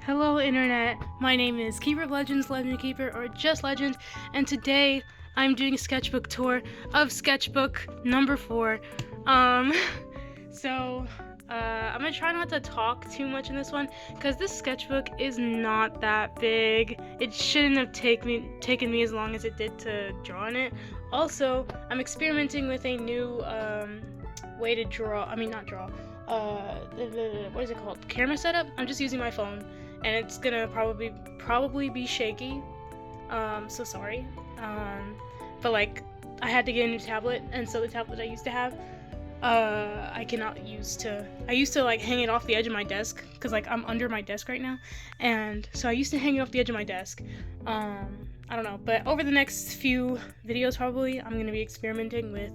Hello internet, my name is Keeper of Legends, Legend Keeper, or just Legend, and today I'm doing a sketchbook tour of sketchbook number 4. I'm gonna try not to talk too much in this one, because this sketchbook is not that big. It shouldn't have taken me as long as it did to draw in it. Also, I'm experimenting with a new way to draw, what is it called? Camera setup? I'm just using my phone, and it's gonna probably be shaky. So sorry. But like, I had to get a new tablet, and so the tablet I used to have, I used to like hang it off the edge of my desk, because like I'm under my desk right now, and so I used to hang it off the edge of my desk. I don't know, but over the next few videos probably I'm gonna be experimenting with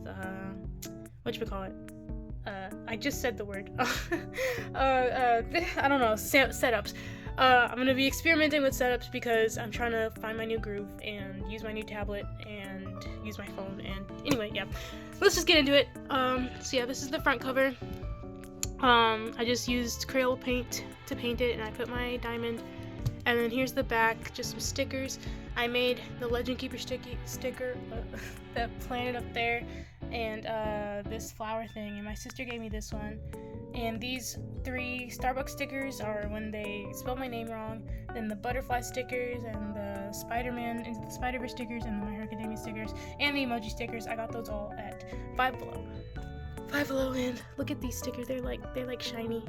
whatchamacallit. I just said the word. I don't know, setups. I'm gonna be experimenting with setups because I'm trying to find my new groove and use my new tablet and use my phone. And anyway, yeah, let's just get into it. So yeah, this is the front cover. I just used Crayola paint to paint it, and I put my diamond. And then here's the back, just some stickers. I made the Legend Keeper sticker, that planet up there, and this flower thing, and my sister gave me this one. And these 3 Starbucks stickers are when they spelled my name wrong. Then the butterfly stickers, and the Spider-Man Into the Spider-Verse stickers, and the My Hero Academia stickers, and the emoji stickers. I got those all at Five Below. And look at these stickers. They're like shiny.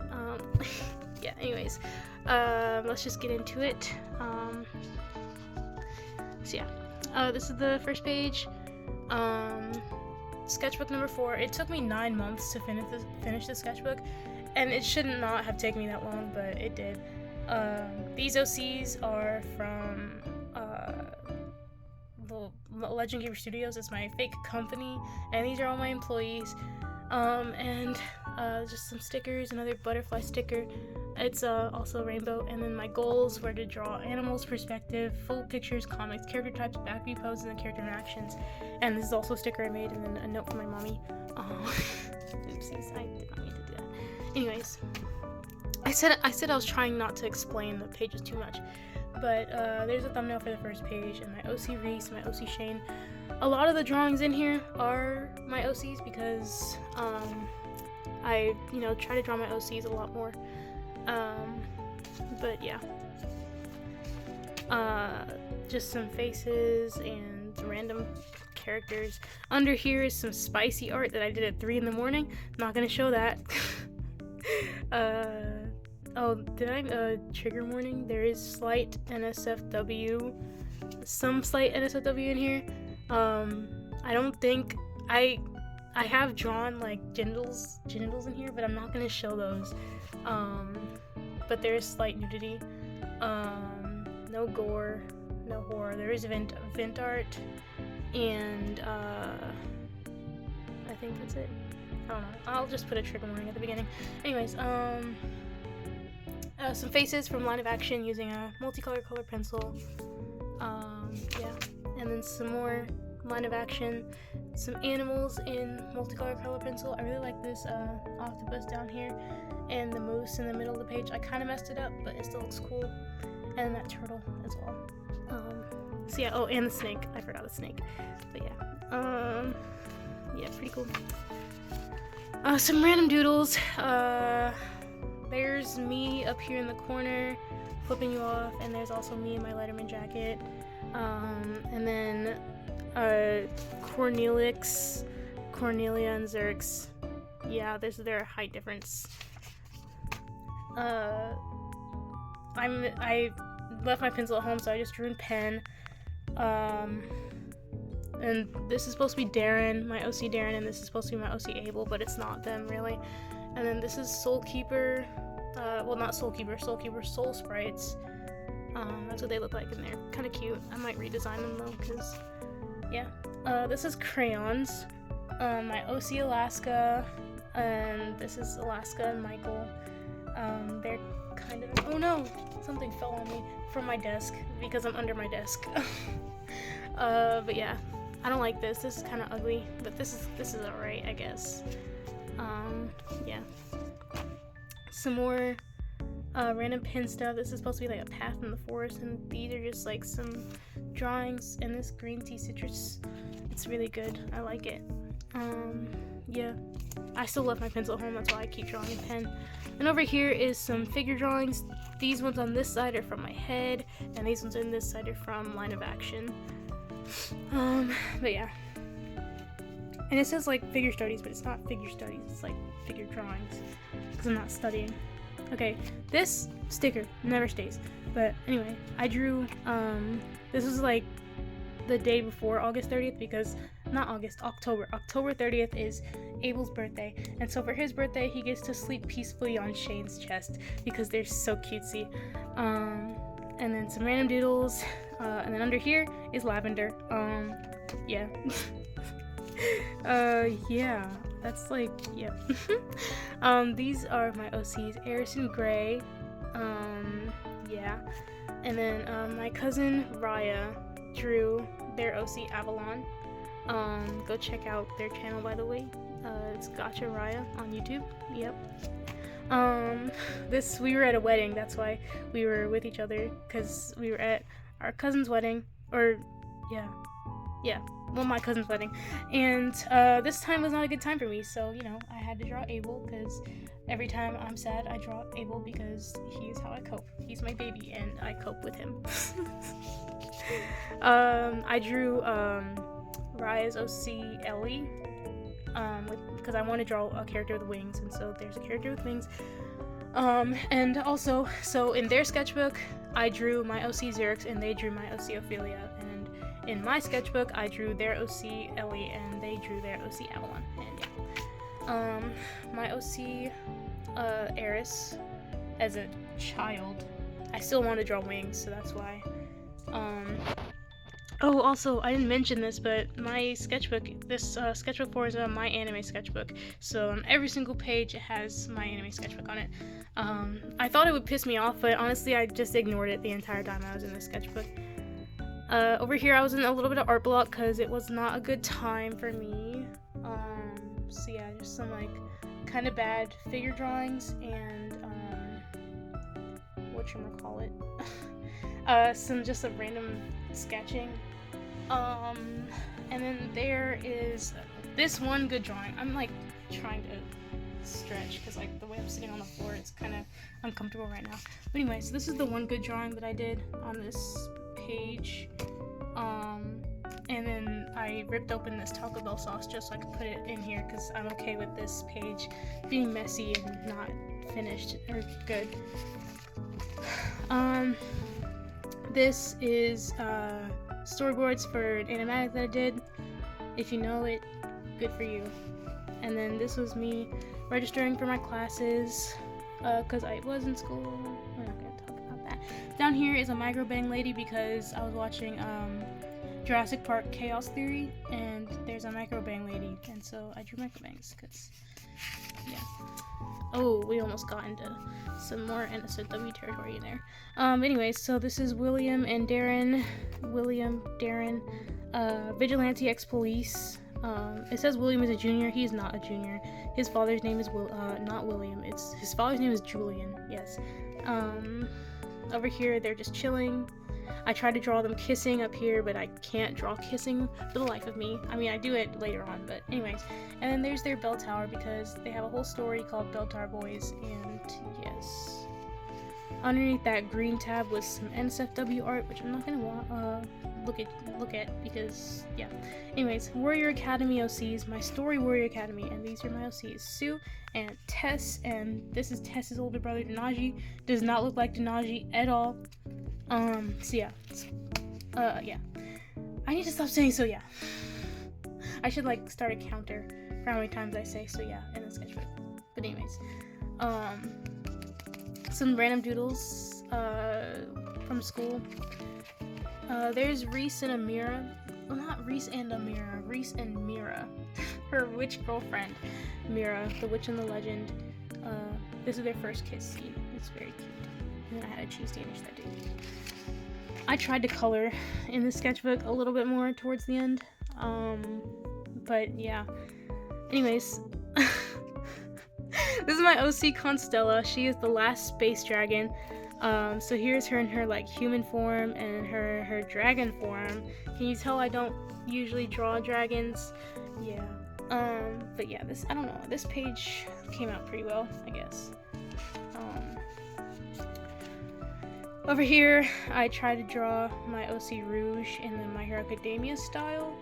Yeah. Anyways, let's just get into it. So yeah, this is the first page. Sketchbook number 4. It took me 9 months to finish the sketchbook, and it should not have taken me that long, but it did. These OCs are from the Legend Keeper Studios. It's my fake company, and these are all my employees. And just some stickers, another butterfly sticker. It's also rainbow. And then my goals were to draw animals, perspective, full pictures, comics, character types, backview poses, and character interactions. And this is also a sticker I made, and then a note from my mommy. Oopsies, I did not mean to do that. Anyways, I said I was trying not to explain the pages too much, but there's a thumbnail for the first page, and my OC Reese, my OC Shane. A lot of the drawings in here are my OCs because I try to draw my OCs a lot more. But yeah, just some faces and random characters. Under here is some spicy art that I did at 3 in the morning. Not gonna show that. Oh, did I trigger warning? There is slight NSFW, some slight NSFW in here. I don't think I have drawn like genitals in here, but I'm not gonna show those. But there is slight nudity. No gore, no horror. There is vent art, and I think that's it. I don't know. I'll just put a trigger warning at the beginning. Anyways, some faces from Line of Action using a multicolor color pencil. Yeah, and then some more Line of Action, some animals in multicolor color pencil. I really like this octopus down here, and the moose in the middle of the page. I kind of messed it up, but it still looks cool. And that turtle as well. So yeah, oh, and the snake. I forgot the snake. But yeah, yeah, pretty cool. Some random doodles. There's me up here in the corner flipping you off, and there's also me in my Letterman jacket. And then Cornelia and Zerx. Yeah, there's their height difference. I left my pencil at home, so I just drew in pen. And this is supposed to be Darren, my OC Darren, and this is supposed to be my OC Abel, but it's not them really. And then this is Soul Keeper. Well, not Soul Keeper, Soul Sprites. That's what they look like, and they're kind of cute. I might redesign them though, because yeah. This is crayons. My OC Alaska, and this is Alaska and Michael. They're kind of, oh no, something fell on me from my desk because I'm under my desk. But yeah, I don't like this. This is kind of ugly, but this is alright, I guess. Yeah. Some more random pin stuff. This is supposed to be like a path in the forest, and these are just like some drawings, and this green tea citrus, it's really good. I like it. Yeah, I still left my pencil at home, that's why I keep drawing in pen. And over here is some figure drawings. These ones on this side are from my head, and these ones on this side are from Line of Action. But yeah. And it says like figure studies, but it's not figure studies, it's like figure drawings, because I'm not studying. Okay, this sticker never stays. But anyway, I drew, this was like the day before August 30th, because, not August, October 30th is Abel's birthday, and so for his birthday, he gets to sleep peacefully on Shane's chest, because they're so cutesy. And then some random doodles, and then under here is lavender. Yeah. Yeah, that's like, yeah. These are my OCs, Eris and Gray, yeah. And then, my cousin Riah drew their OC Avalon. Go check out their channel, by the way. It's Gotcha Riah on YouTube. Yep. We were at a wedding, that's why we were with each other, because we were at our cousin's wedding, or, yeah, well, my cousin's wedding, and, this time was not a good time for me, so, you know, I had to draw Abel, because every time I'm sad, I draw Abel, because he is how I cope. He's my baby, and I cope with him. I drew, Riah's OC Ellie, because I want to draw a character with wings, and so there's a character with wings. And also, so in their sketchbook, I drew my OC Xerix, and they drew my OC Ophelia, and in my sketchbook, I drew their OC Ellie, and they drew their OC Avalon, and yeah. My OC, Eris, as a child, I still want to draw wings, so that's why. Oh, also, I didn't mention this, but my sketchbook, this sketchbook 4 is my anime sketchbook, so on every single page it has my anime sketchbook on it. I thought it would piss me off, but honestly I just ignored it the entire time I was in this sketchbook. Over here I was in a little bit of art block because it was not a good time for me. So yeah, just some like kind of bad figure drawings and whatchamacallit, some just a random sketching. And then there is this one good drawing. I'm like trying to stretch because like the way I'm sitting on the floor, it's kind of uncomfortable right now. But anyway, so this is the one good drawing that I did on this page. And then I ripped open this Taco Bell sauce just so I could put it in here because I'm okay with this page being messy and not finished or good. This is storyboards for an animatic that I did. If you know it, good for you. And then this was me registering for my classes because I was in school. We're not gonna talk about that. Down here is a microbang lady because I was watching Jurassic Park Chaos Theory, and there's a microbang lady, and so I drew microbangs because, yeah. Oh, we almost got into some more NSFW territory in there. Anyways, so this is William and Darren. Vigilante ex-police. It says William is a junior. He's not a junior. His father's name is not William. His father's name is Julian. Yes. Over here, they're just chilling. I tried to draw them kissing up here, but I can't draw kissing for the life of me. I mean, I do it later on, but anyways. And then there's their bell tower because they have a whole story called Bell Tower Boys, and yes. Underneath that green tab was some NSFW art, which I'm not gonna look at because, yeah. Anyways, Warrior Academy OCs, my story Warrior Academy, and these are my OCs, Sue and Tess, and this is Tess's older brother, Denaji. Does not look like Denaji at all. So yeah. Yeah. I need to stop saying so yeah. I should like start a counter for how many times I say so yeah in the sketchbook. But anyways, some random doodles from school. There's Reese and Amira. Well, not Reese and Amira. Reese and Mira. Her witch girlfriend, Mira, the witch and the legend. This is their first kiss scene. It's very cute. And then I had to choose Danish that day. I tried to color in the sketchbook a little bit more towards the end. But yeah. Anyways. This is my OC Constella. She is the last space dragon. So here's her in her like human form and her dragon form. Can you tell I don't usually draw dragons? Yeah. But yeah, I don't know. This page came out pretty well, I guess. Over here, I try to draw my OC Rouge in the My Hero Academia style.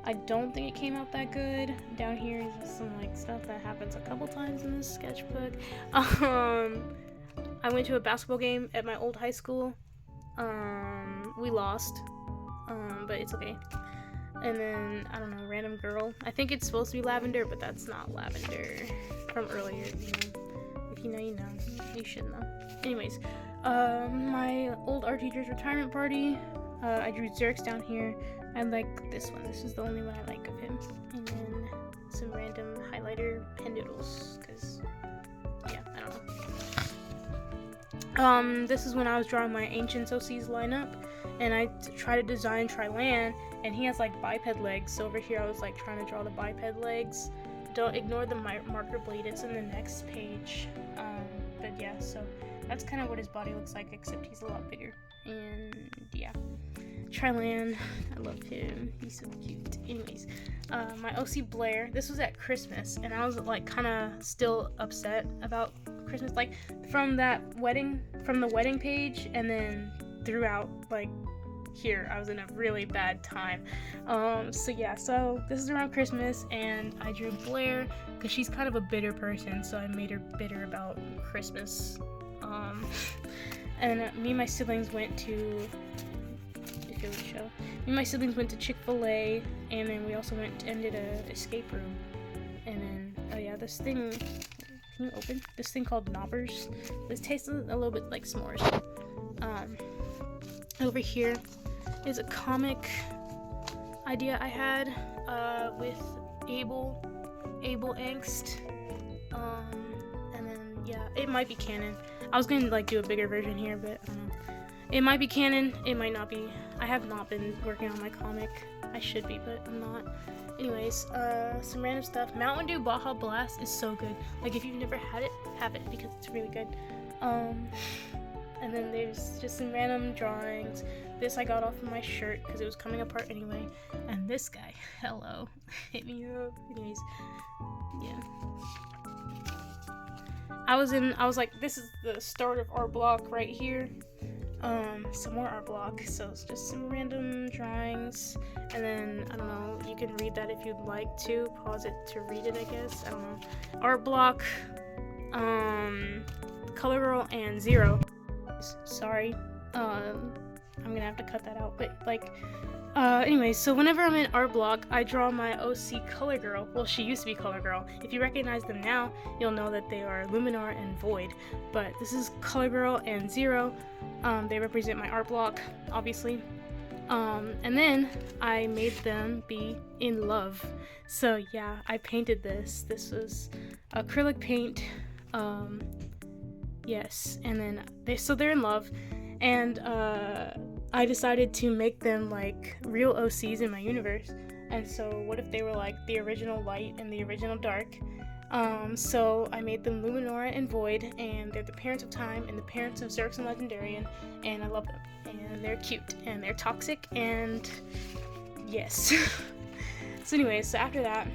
I don't think it came out that good. Down here is just some like stuff that happens a couple times in this sketchbook. I went to a basketball game at my old high school. We lost, but it's okay. And then, I don't know, random girl. I think it's supposed to be lavender, but that's not lavender from earlier, you know. If you know, you know. You should know. Anyways, my old art teacher's retirement party. I drew Xerx down here. I like this one. This is the only one I like of him. And then some random highlighter pen doodles, because, yeah, I don't know. This is when I was drawing my Ancients OC's lineup, and I tried to design Trilan, and he has like biped legs, so over here I was like trying to draw the biped legs. Don't ignore the marker blade, it's in the next page. But yeah, so that's kind of what his body looks like, except he's a lot bigger. And yeah, Trilan, I love him, he's so cute. Anyways, my OC Blair, this was at Christmas, and I was like kind of still upset about Christmas, like from the wedding page, and then throughout, like here, I was in a really bad time. So yeah, so this is around Christmas, and I drew Blair because she's kind of a bitter person, so I made her bitter about Christmas. And me and my siblings went to, if it would show, me and my siblings went to Chick-fil-A, and then we also went and did a escape room. And then, oh yeah, this thing, can you open? This thing called Knobbers. This tastes a little bit like s'mores. Over here is a comic idea I had with Abel Angst. And then yeah, it might be canon. I was gonna like do a bigger version here, but I don't know. It might be canon, it might not be. I have not been working on my comic. I should be, but I'm not. Anyways, some random stuff. Mountain Dew Baja Blast is so good. Like, if you've never had it, have it, because it's really good. And then there's just some random drawings. This I got off of my shirt because it was coming apart anyway. And this guy, hello, hit me up. Anyways, yeah. I was like, this is the start of art block right here. Some more art block, so it's just some random drawings, and then, I don't know, you can read that if you'd like to, pause it to read it, I guess, I don't know. Art block, Color Girl, and Zero. Sorry, I'm gonna have to cut that out, but, like, anyways, so whenever I'm in art block, I draw my OC Color Girl. Well, she used to be Color Girl. If you recognize them now, you'll know that they are Luminar and Void, but this is Color Girl and Zero. They represent my art block, obviously. And then I made them be in love. So yeah, I painted this. This was acrylic paint. Yes, and then they're in love, and I decided to make them like real OCs in my universe. And so what if they were like the original light and the original dark? So I made them Luminora and Void, and they're the parents of Time and the parents of Xerx and Legendarian, and I love them, and they're cute, and they're toxic, and yes. So anyways, so after that,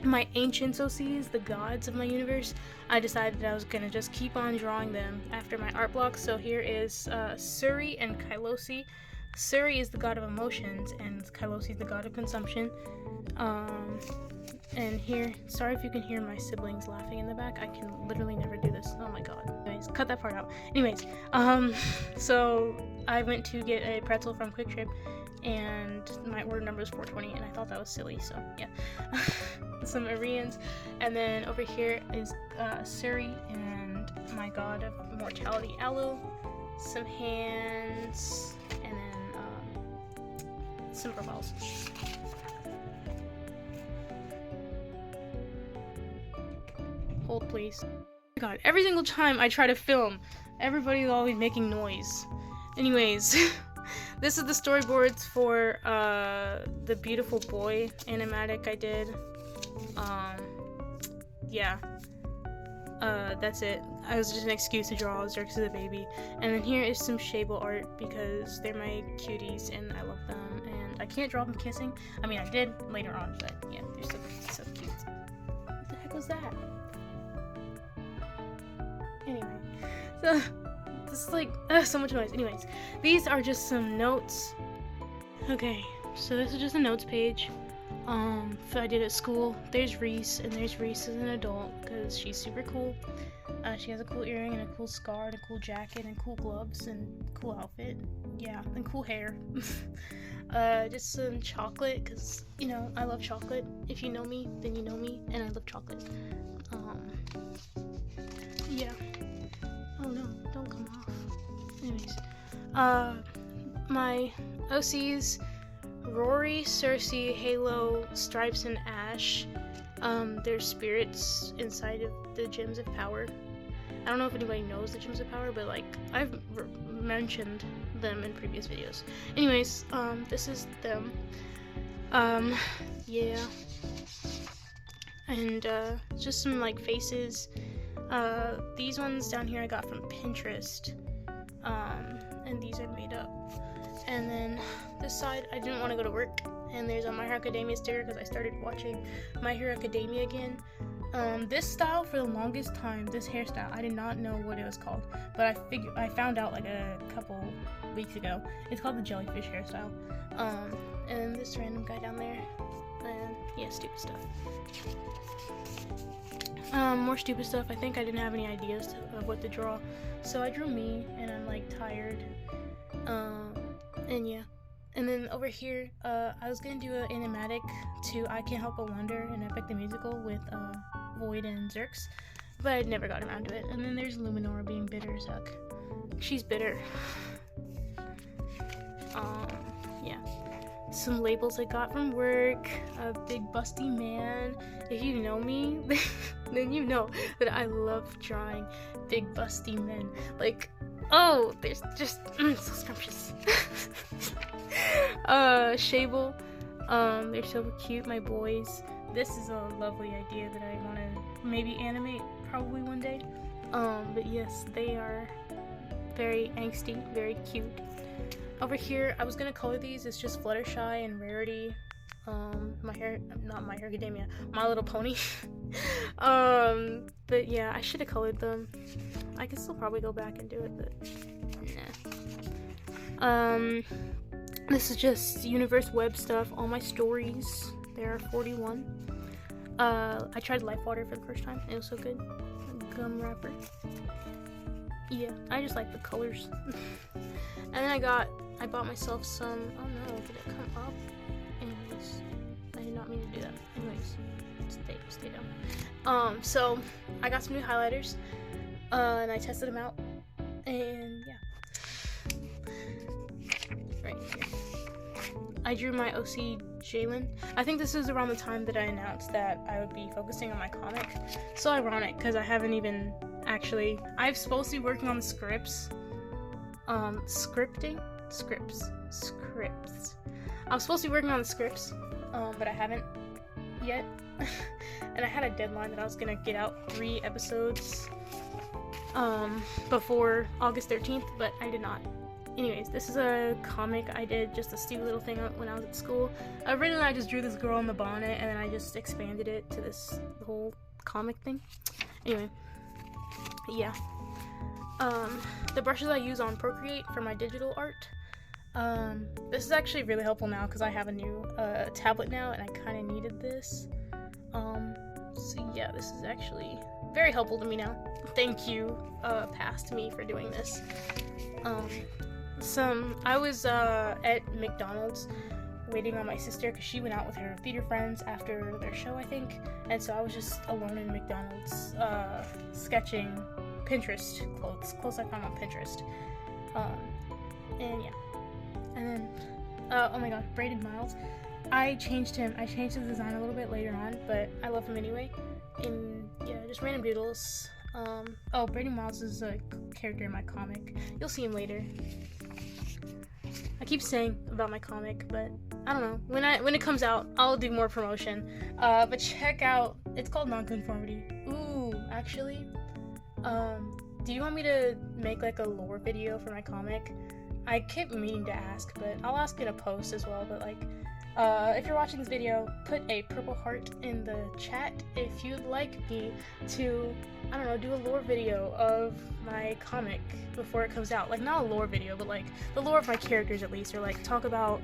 my Ancients OCs, the gods of my universe, I decided I was gonna just keep on drawing them after my art block. So here is Suri and Kylosi. Suri is the god of emotions, and Kylosi is the god of consumption. And here, sorry if you can hear my siblings laughing in the back. I can literally never do this. Oh my god. Anyways, cut that part out. Anyways, so I went to get a pretzel from Quick Trip, and my order number was 420, and I thought that was silly, so yeah. Some Arians, and then over here is Suri and my god of mortality, Alu. Some hands, and then some profiles. Hold, please. Oh my god, every single time I try to film, everybody's always making noise. Anyways, this is the storyboards for the Beautiful Boy animatic I did. Yeah. that's it. I was just an excuse to draw Xerxes the baby. And then here is some Shable art because they're my cuties and I love them. And I can't draw them kissing. I mean, I did later on, but yeah, they're so cute. What the heck was that? Anyway, so this is like so much noise. Anyways, these are just some notes. Okay, so this is just a notes page. I did at school. There's Reese, and there's Reese as an adult because she's super cool. She has a cool earring and a cool scar and a cool jacket and cool gloves and cool outfit. Yeah, and cool hair. Just some chocolate because, you know, I love chocolate. If you know me, then you know me, and I love chocolate. Yeah. Oh no, don't come off. Anyways, my OCs, Rory, Cersei, Halo, Stripes, and Ash. They're spirits inside of the Gems of Power. I don't know if anybody knows the Gems of Power, but like I've mentioned them in previous videos. Anyways, this is them. Yeah. And just some like faces. These ones down here I got from Pinterest. And these are made up. And then this side, I didn't want to go to work, and there's a My Hero Academia sticker because I started watching My Hero Academia again. This style, for the longest time, this hairstyle, I did not know what it was called, but I found out like a couple weeks ago. It's called the jellyfish hairstyle. And then this random guy down there, and yeah, stupid stuff. More stupid stuff. I think I didn't have any ideas of what to draw, so I drew me, and I'm like tired. And yeah, and then over here, I was gonna do an animatic to I Can't Help But Wonder, an Epic the Musical with Void and Xerx, but I never got around to it. And then there's Luminora being bitter as heck. She's bitter. Yeah. Some labels I got from work. A big busty man. If you know me, then you know that I love drawing big busty men. Like, oh, there's just so scrumptious. Shable. They're so cute, my boys. This is a lovely idea that I want to maybe animate probably one day. But yes, they are very angsty, very cute. Over here, I was gonna color these. It's just Fluttershy and Rarity. My Hero Academia, My Little Pony. But yeah, I should have colored them. I can still probably go back and do it, but nah. This is just Universe Web stuff. All my stories. There are 41. I tried Life Water for the first time. It was so good. Gum wrapper. Yeah, I just like the colors. And then I bought myself some. Oh no, did it come up? Anyways, I did not mean to do that. Anyways, stay down. So I got some new highlighters, and I tested them out, and yeah, right here. I drew my OC Jalen. I think this is around the time that I announced that I would be focusing on my comic. So ironic, because I haven't even actually. I'm supposed to be working on the scripts. Scripts. I was supposed to be working on the scripts, but I haven't yet. And I had a deadline that I was gonna get out 3 episodes before August 13th, but I did not. Anyways, this is a comic I did, just a stupid little thing when I was at school. Originally, I just drew this girl in the bonnet, and then I just expanded it to this whole comic thing. Anyway, yeah. The brushes I use on Procreate for my digital art. This is actually really helpful now because I have a new tablet now, and I kind of needed this. So yeah, this is actually very helpful to me now. Thank you, past me, for doing this. I was at McDonald's waiting on my sister because she went out with her theater friends after their show, I think, and so I was just alone in McDonald's sketching Pinterest clothes I found on Pinterest. And yeah, and then oh my god, Braided Miles. I changed his design a little bit later on, but I love him anyway. And yeah, just random doodles. Oh, Braided Miles is a character in my comic. You'll see him later. I keep saying about my comic, but I don't know. When it comes out, I'll do more promotion. But check out, it's called Nonconformity. Ooh, actually, Do you want me to make like a lore video for my comic? I keep meaning to ask, but I'll ask in a post as well. But like, if you're watching this video, put a purple heart in the chat if you'd like me to, I don't know, do a lore video of my comic before it comes out. Like, not a lore video, but like the lore of my characters at least, or like talk about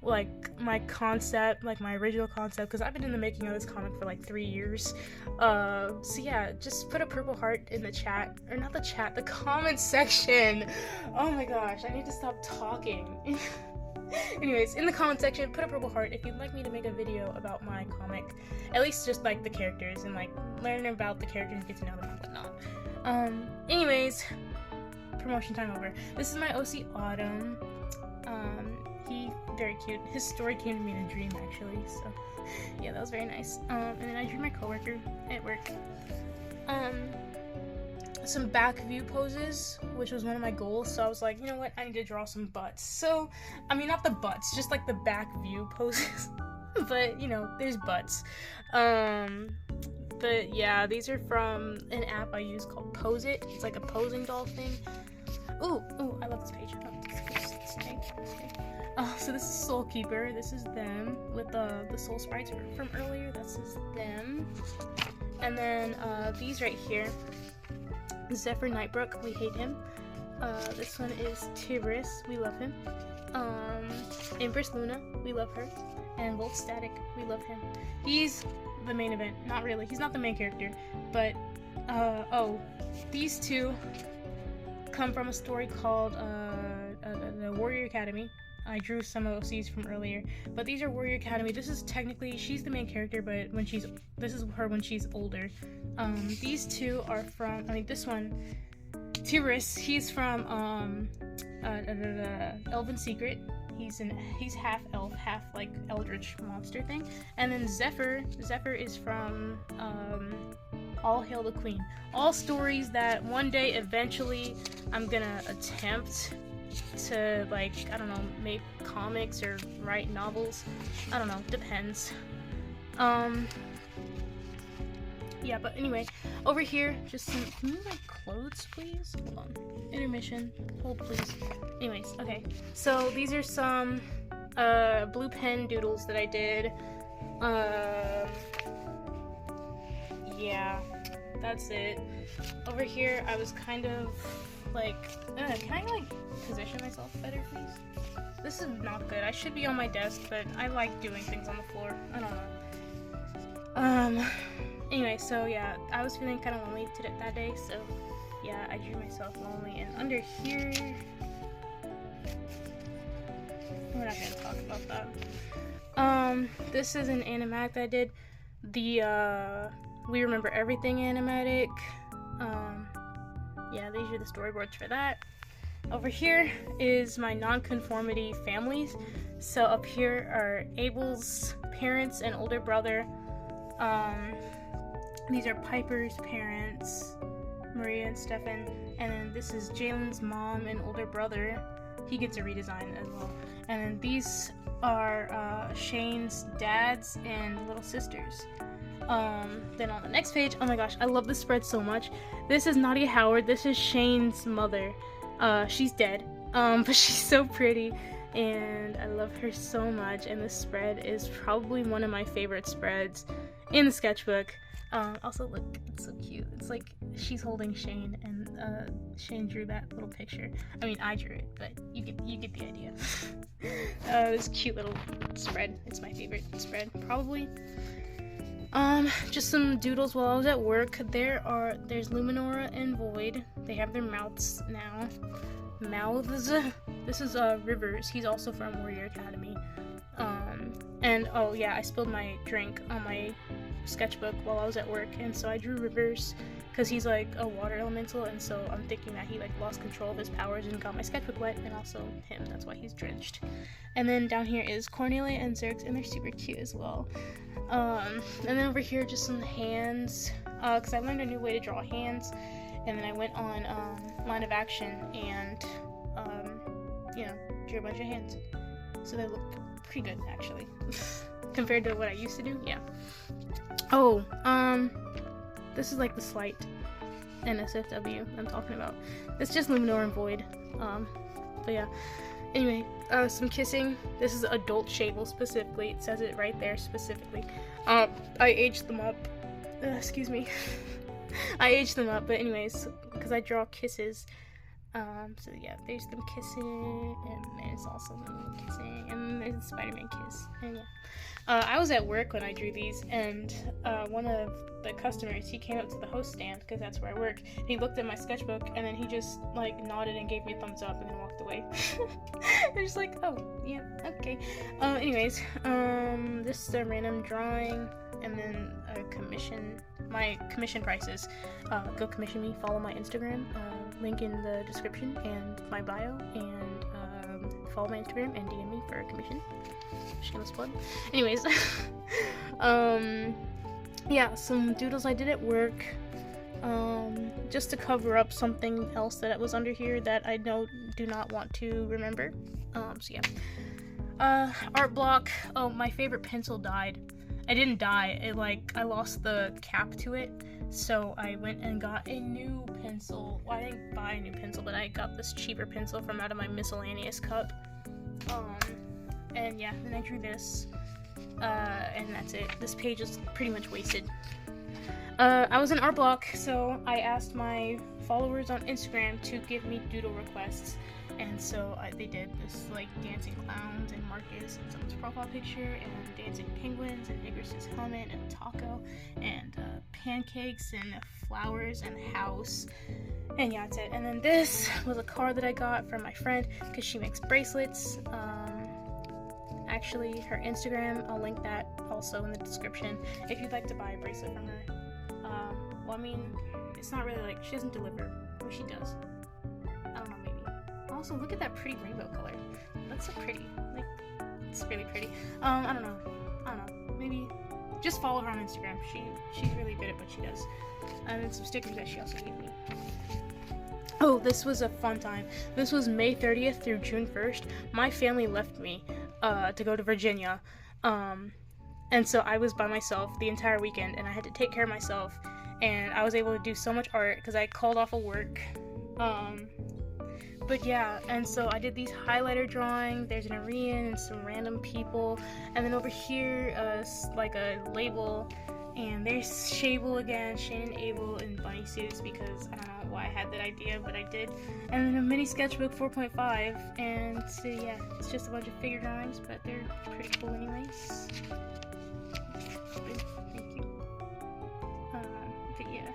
like my concept, like my original concept, because I've been in the making of this comic for like 3 years. So yeah, just put a purple heart in the chat, or not the chat, the comment section. Oh my gosh, I need to stop talking. Anyways, in the comment section, put a purple heart if you'd like me to make a video about my comic, at least just like the characters and like learn about the characters, get to know them and whatnot. Anyways, promotion time over. This is my OC Autumn. He very cute. His story came to me in a dream actually, so yeah, that was very nice. And then I drew my coworker at work. Some back view poses, which was one of my goals, so I was like, you know what, I need to draw some butts. So, I mean, not the butts, just like the back view poses. But, you know, there's butts. But yeah, these are from an app I use called Pose It. It's like a posing doll thing. Ooh, I love this page. So this is Soul Keeper. This is them with the soul sprites from earlier. This is them. And then these right here. Zephyr Nightbrook, we hate him. This one is Tibris, we love him. Empress Luna, we love her. And Volt Static, we love him. He's the main event. Not really, he's not the main character. But, these two come from a story called the Warrior Academy. I drew some OCs from earlier, but these are Warrior Academy. This is technically, she's the main character, but this is her when she's older. These two are from, this one, Tyrus, he's from, Elven Secret. He's half elf, half like eldritch monster thing. And then Zephyr is from, All Hail the Queen. All stories that one day, eventually, I'm gonna attempt to, like, I don't know, make comics or write novels. I don't know, depends. Yeah, but anyway, over here, just some, can you like clothes, please? Hold on. Intermission. Hold, please. Anyways, okay. So these are some blue pen doodles that I did. Yeah, that's it. Over here, I was kind of like, can I like position myself better, please? This is not good. I should be on my desk, but I like doing things on the floor. I don't know. Anyway, so yeah, I was feeling kind of lonely that day, so yeah, I drew myself lonely. And under here, we're not gonna talk about that. This is an animatic that I did. The We Remember Everything animatic. Yeah, these are the storyboards for that. Over here is my non-conformity families. So up here are Abel's parents and older brother. These are Piper's parents, Maria and Stefan. And then this is Jalen's mom and older brother. He gets a redesign as well. And then these are Shane's dads and little sisters. Then on the next page, oh my gosh, I love this spread so much. This is Nadia Howard. This is Shane's mother. She's dead, but she's so pretty, and I love her so much, and this spread is probably one of my favorite spreads in the sketchbook. Also, look, it's so cute. It's like she's holding Shane, and Shane drew that little picture. I mean, I drew it, but you get the idea. This cute little spread. It's my favorite spread, probably. Just some doodles while I was at work. There's Luminora and Void. They have their mouths now. Mouths. This is Rivers. He's also from Warrior Academy. And oh yeah, I spilled my drink on my sketchbook while I was at work, and so I drew Rivers because he's like a water elemental, and so I'm thinking that he like lost control of his powers and got my sketchbook wet, and also him, that's why he's drenched. And then down here is Cornelia and Zerx, and they're super cute as well. And then over here just some hands, because I learned a new way to draw hands, and then I went on Line of Action and drew a bunch of hands, so they look pretty good actually compared to what I used to do. Yeah. Oh, this is like the slight. NSFW I'm talking about. It's just Luminor and Void. But yeah. Anyway, some kissing. This is adult Shable specifically. It says it right there specifically. I aged them up. Excuse me. I aged them up, but anyways, because I draw kisses. So yeah, there's them kissing, and there's also them kissing, and there's the Spider-Man kiss, and yeah. I was at work when I drew these, and one of the customers, he came up to the host stand, because that's where I work, and he looked at my sketchbook, and then he just, like, nodded and gave me a thumbs up, and then walked away. I was like, oh, yeah, okay. Anyways, this is a random drawing, and then a commission, my commission prices. Go commission me, follow my Instagram, link in the description, and my bio, and follow my Instagram, and DM me for a commission. Shameless plug. Anyways, yeah, some doodles I did at work, just to cover up something else that was under here that I do not want to remember. So yeah. Art block. Oh, my favorite pencil died. I didn't die, I lost the cap to it, so I went and got a new pencil. Well, I didn't buy a new pencil, but I got this cheaper pencil from out of my miscellaneous cup. And yeah, then I drew this, and that's it. This page is pretty much wasted. I was in art block, so I asked my followers on Instagram to give me doodle requests, and so they did. This, like, dancing clowns and Marcus and someone's profile picture, and dancing penguins and Nigrus's helmet and taco, and pancakes and flowers and house, and yeah, that's it. And then this was a card that I got from my friend, because she makes bracelets. Actually, her Instagram, I'll link that also in the description if you'd like to buy a bracelet from her. Well, I mean, it's not really like, she doesn't deliver. Well, she does. I don't know, maybe. Also, look at that pretty rainbow color. That's so pretty. Like, it's really pretty. I don't know. Maybe just follow her on Instagram. She's really good at what she does. And then some stickers that she also gave me. Oh, this was a fun time. This was May 30th through June 1st. My family left me to go to Virginia. And so I was by myself the entire weekend, and I had to take care of myself, and I was able to do so much art because I called off of work. But yeah, and so I did these highlighter drawings. There's an Aryan and some random people, and then over here, like a label, and there's Shable again, Shannon Abel in bunny suits, because I don't know why I had that idea, but I did. And then a mini sketchbook 4.5, and so yeah, it's just a bunch of figure drawings, but they're pretty cool anyways. Thank you. But yeah.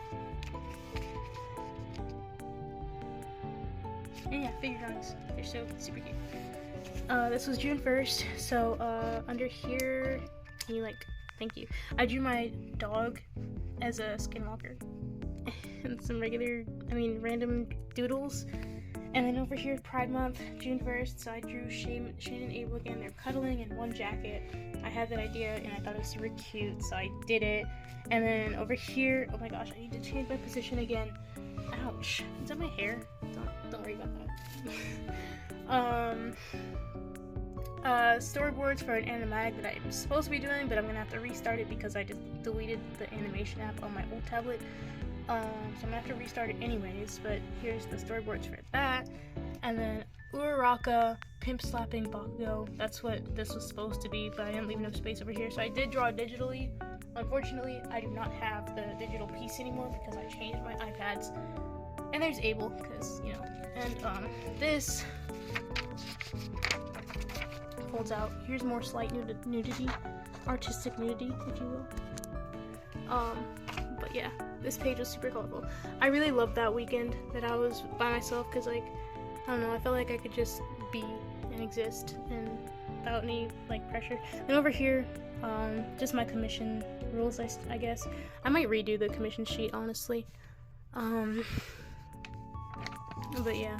And yeah, figure drawings. They're so super cute. This was June 1st, so under here, can you thank you. I drew my dog as a skinwalker. And some random doodles. And then over here, Pride Month, June 1st, so I drew Shane and Abel again. They're cuddling in one jacket. I had that idea, and I thought it was super cute, so I did it. And then over here, oh my gosh, I need to change my position again. Ouch. Is that my hair? Don't worry about that. Storyboards for an animatic that I'm supposed to be doing, but I'm gonna have to restart it because I just deleted the animation app on my old tablet. So I'm gonna have to restart it anyways, but here's the storyboards for that. And then Uraraka, Pimp Slapping Bakugo. That's what this was supposed to be, but I didn't leave enough space over here, so I did draw digitally. Unfortunately, I do not have the digital piece anymore because I changed my iPads. And there's Abel, because, you know. And this folds out. Here's more slight nudity, artistic nudity, if you will. But yeah, this page was super colorful. I really loved that weekend that I was by myself, because, I don't know, I felt like I could just be and exist and without any, pressure. And over here, just my commission rules, I guess. I might redo the commission sheet, honestly. But yeah.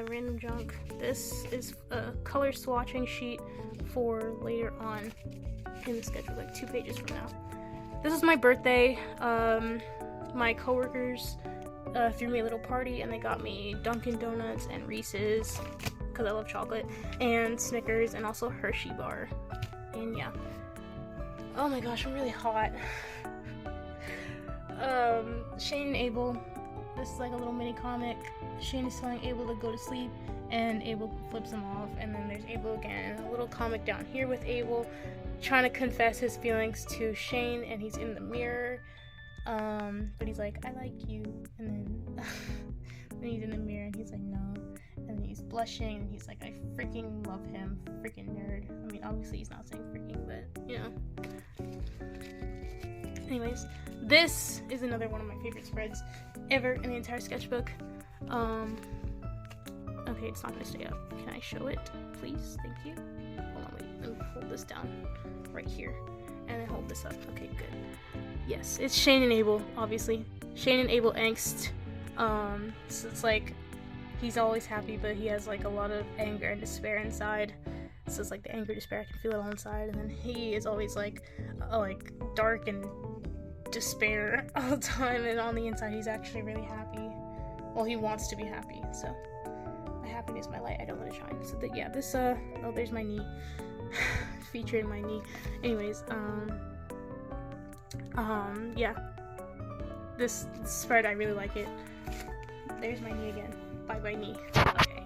Random junk. This is a color swatching sheet for later on in the schedule, 2 pages from now. This is my birthday. My coworkers threw me a little party, and they got me Dunkin' Donuts and Reese's, because I love chocolate, and Snickers, and also Hershey bar. And yeah. Oh my gosh, I'm really hot. Shane and Abel. This is like a little mini comic. Shane is telling Abel to go to sleep, and Abel flips him off, and then there's Abel again. A little comic down here with Abel trying to confess his feelings to Shane, and he's in the mirror. But he's like, I like you, and then then he's in the mirror and he's like, no, and then he's blushing and he's like, I freaking love him, freaking nerd. I mean, obviously he's not saying freaking, but you know. Anyways, this is another one of my favorite spreads ever in the entire sketchbook. Okay, it's not gonna stay up. Can I show it, please? Thank you. Hold on, wait, let me hold this down right here, and then hold this up. Okay, good. Yes, it's Shane and Abel, obviously. Shane and Abel angst. So it's like, he's always happy, but he has like a lot of anger and despair inside. So it's like the anger, despair, I can feel it all inside. And then he is always like dark and despair all the time, and on the inside he's actually really happy. Well, he wants to be happy, so my happiness, my light, I don't let it shine. So yeah, this oh, there's my knee. Featuring my knee. Anyways, yeah, this spread, I really like it. There's my knee again. Bye bye knee. Okay.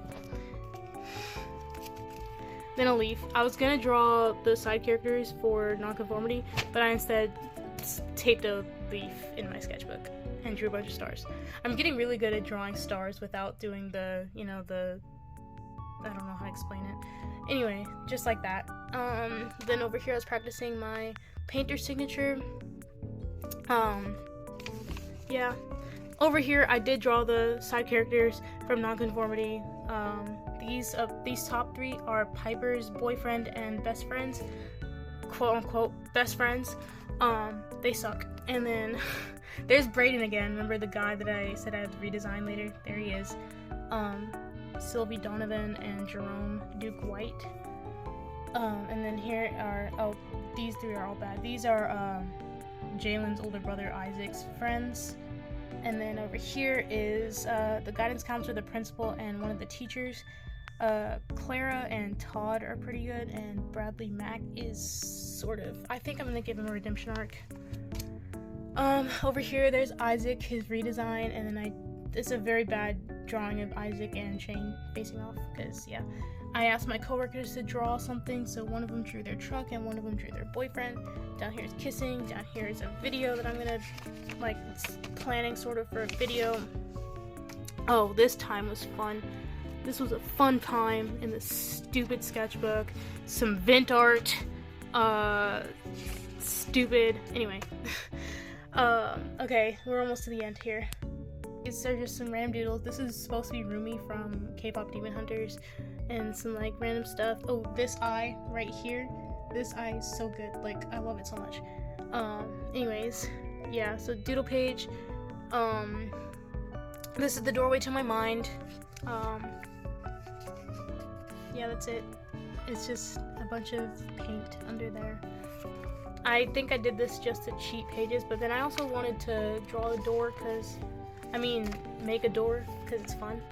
Then a leaf. I was gonna draw the side characters for nonconformity, but I instead taped a leaf in my sketchbook and drew a bunch of stars. I'm getting really good at drawing stars without doing the, you know, the, I don't know how to explain it. Anyway, just like that. Then over here I was practicing my painter signature. Yeah. Over here I did draw the side characters from nonconformity. These top three are Piper's boyfriend and best friends, quote unquote best friends. They suck. And then there's Brayden again. Remember the guy that I said I would redesign later? There he is. Sylvie Donovan and Jerome Duke White. And then here are, oh, these three are all bad. These are Jalen's older brother Isaac's friends. And then over here is the guidance counselor, the principal, and one of the teachers. Clara and Todd are pretty good, and Bradley Mack is sort of. I think I'm gonna give him a redemption arc. Over here there's Isaac, his redesign, and then it's a very bad drawing of Isaac and Shane facing off, because yeah, I asked my coworkers to draw something, so one of them drew their truck and one of them drew their boyfriend. Down here is kissing, down here is a video that I'm gonna, like, planning sort of for a video. Oh, this time was fun. This was a fun time in this stupid sketchbook. Some vent art. Stupid. Anyway. Okay, we're almost to the end here. These are just some random doodles. This is supposed to be Rumi from K-pop Demon Hunters. And some, like, random stuff. Oh, this eye right here. This eye is so good. Like, I love it so much. Anyways. Yeah, so doodle page. This is the doorway to my mind. Yeah, that's it. It's just a bunch of paint under there. I think I did this just to cheat pages, but then I also wanted to draw a door make a door because it's fun.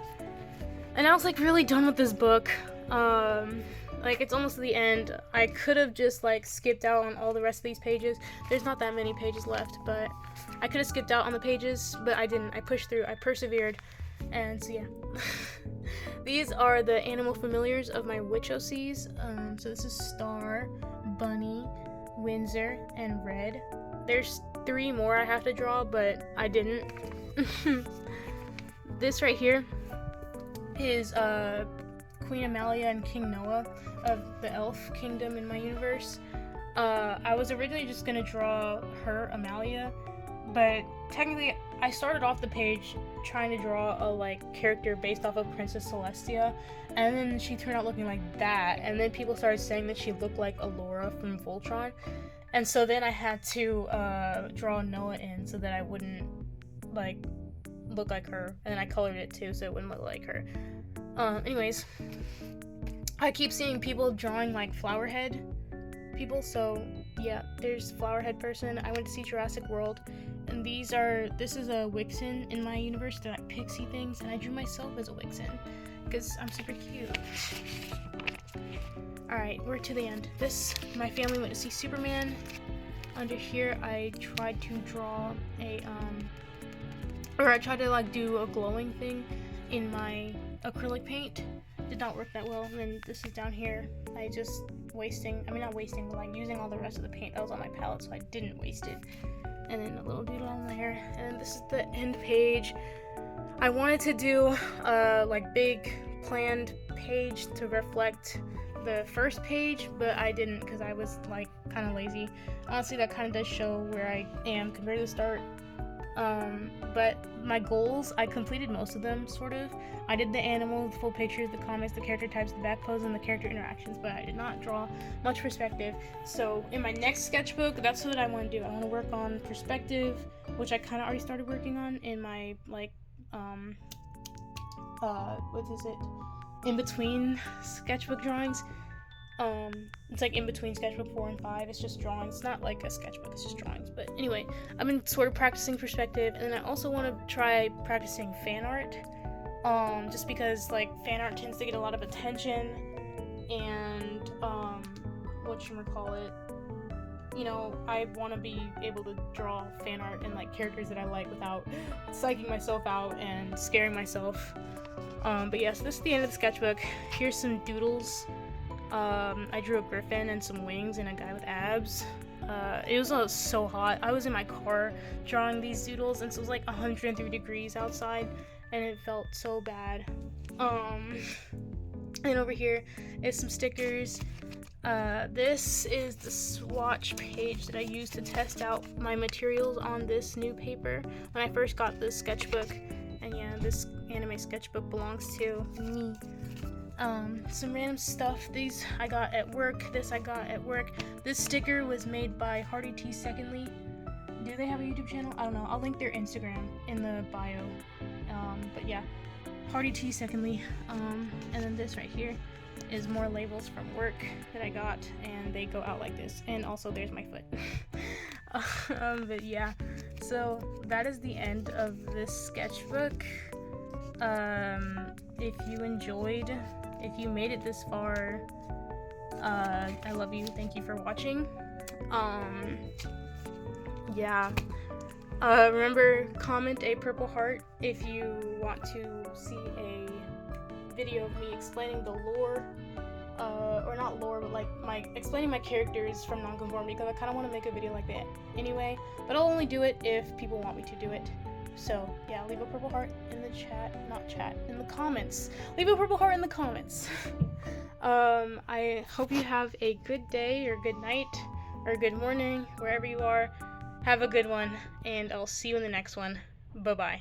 And I was like really done with this book. Like it's almost to the end. I could have just like skipped out on all the rest of these pages. There's not that many pages left, but I could have skipped out on the pages, but I didn't. I pushed through. I persevered. And so yeah. These are the animal familiars of my witch OCs. So this is Star, Bunny, Windsor, and Red. There's 3 more I have to draw, but I didn't. This right here is Queen Amalia and King Noah of the elf kingdom in my universe. I was originally just gonna draw her, Amalia, but technically I started off the page trying to draw a like character based off of Princess Celestia, and then she turned out looking like that, and then people started saying that she looked like Allura from Voltron, and so then I had to draw Noah in so that I wouldn't like look like her, and then I colored it too so it wouldn't look like her. Anyways, I keep seeing people drawing like flower head people, so yeah, there's flower head person. I went to see Jurassic World, and this is a Wixen in my universe. They're like pixie things, and I drew myself as a Wixen because I'm super cute. Alright, we're to the end. My family went to see Superman. under here I tried to draw a or I tried to like do a glowing thing in my acrylic paint. Did not work that well. And then this is down here. I just not wasting, but like using all the rest of the paint that was on my palette, so I didn't waste it. And then a little doodle on there. And then this is the end page. I wanted to do a like big planned page to reflect the first page, but I didn't because I was like kind of lazy. Honestly, that kind of does show where I am compared to the start. But my goals, I completed most of them, sort of. I did the animals, the full pictures, the comics, the character types, the back pose, and the character interactions, but I did not draw much perspective. So in my next sketchbook, that's what I want to do. I want to work on perspective, which I kind of already started working on in my, like, in between sketchbook drawings. It's like in between sketchbook 4 and 5. It's just drawings. It's not like a sketchbook, it's just drawings. But anyway, I've been sort of practicing perspective, and then I also want to try practicing fan art. Just because like fan art tends to get a lot of attention, and whatchamacallit, you know, I want to be able to draw fan art and like characters that I like without psyching myself out and scaring myself. But yeah, so this is the end of the sketchbook. Here's some doodles. I drew a griffin and some wings and a guy with abs. It was so hot. I was in my car drawing these doodles, and so it was like 103 degrees outside, and it felt so bad. And over here is some stickers. This is the swatch page that I used to test out my materials on this new paper when I first got this sketchbook. And yeah, this anime sketchbook belongs to me. Some random stuff. These I got at work. This I got at work. This sticker was made by Hearty Secondly. Do they have a YouTube channel? I don't know. I'll link their Instagram in the bio. But yeah, Hearty Secondly. And then this right here is more labels from work that I got, and they go out like this. And also there's my foot. But yeah, so that is the end of this sketchbook. If you enjoyed, if you made it this far, I love you. Thank you for watching. Yeah. Remember, comment a purple heart if you want to see a video of me explaining the lore, or not lore, but like explaining my characters from Nonconformity, because I kind of want to make a video like that anyway, but I'll only do it if people want me to do it. So yeah, leave a purple heart in the in the comments. Leave a purple heart in the comments. I hope you have a good day, or good night, or good morning, wherever you are. Have a good one, and I'll see you in the next one. Bye-bye.